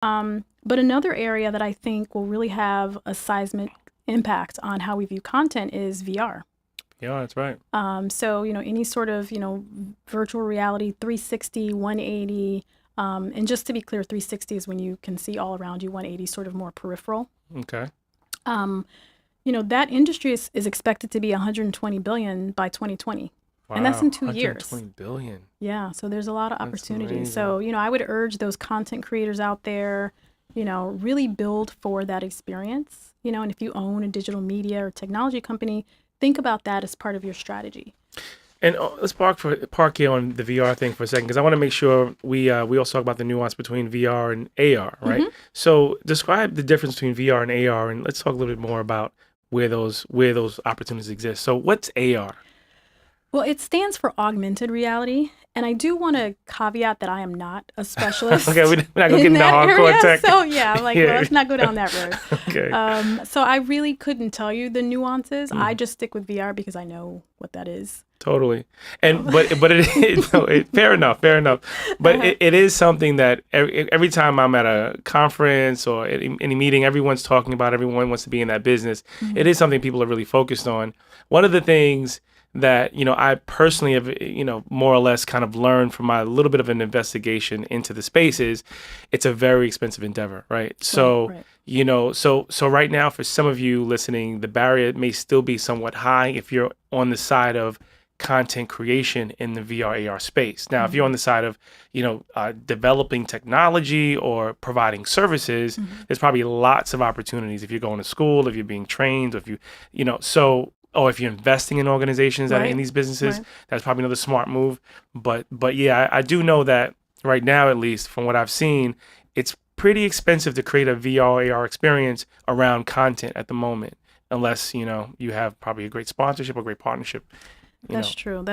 But another area that I think will really have a seismic impact on how we view content is VR. Yeah, that's right. So, any sort of, virtual reality, 360, 180. And just to be clear, 360 is when you can see all around you, 180 sort of more peripheral. Okay. Um, that industry is expected to be 120 billion by 2020. And that's Wow, in 2 years. 120 billion. Yeah, so there's a lot of That's opportunities. amazing. So, I would urge those content creators out there, really build for that experience, and if you own a digital media or technology company, think about that as part of your strategy. And let's park here on the VR thing for a second, because I want to make sure we also talk about the nuance between VR and AR, right? Hmm. So describe the difference between VR and AR, and let's talk a little bit more about where those opportunities exist. So what's AR? Well, it stands for augmented reality. And I do want to caveat that I am not a Okay, specialist we're not gonna get in into that hardcore area. tech. So, yeah, I'm like, well, Yeah. let's not go down that road. Okay. So, I really couldn't tell you the nuances. I Mm, just stick with VR because I know what that is. totally. So, And but no, fair enough, fair enough. But uh-huh. it is something that every time I'm at a conference or any meeting, everyone's talking about. Everyone wants to be in that business. It Mhm. is something people are really focused on. One of the things that I personally have more or less kind of learned from my little bit of an investigation into the space is it's a very expensive endeavor, right? Right, So right. so right now, for some of you listening, the barrier may still be somewhat high if you're on the side of content creation in the VR AR space. Now, if you're on Mhm. the side of developing technology or providing services, Mhm. there's probably lots of opportunities if you're going to school, if you're being trained, or if or if you're investing in organizations that are in Right, these businesses. right. That's probably another smart move. But yeah, I do know that right now, at least from what I've seen, it's pretty expensive to create a VR AR experience around content at the moment, unless you have probably a great sponsorship or great partnership. you That's know true.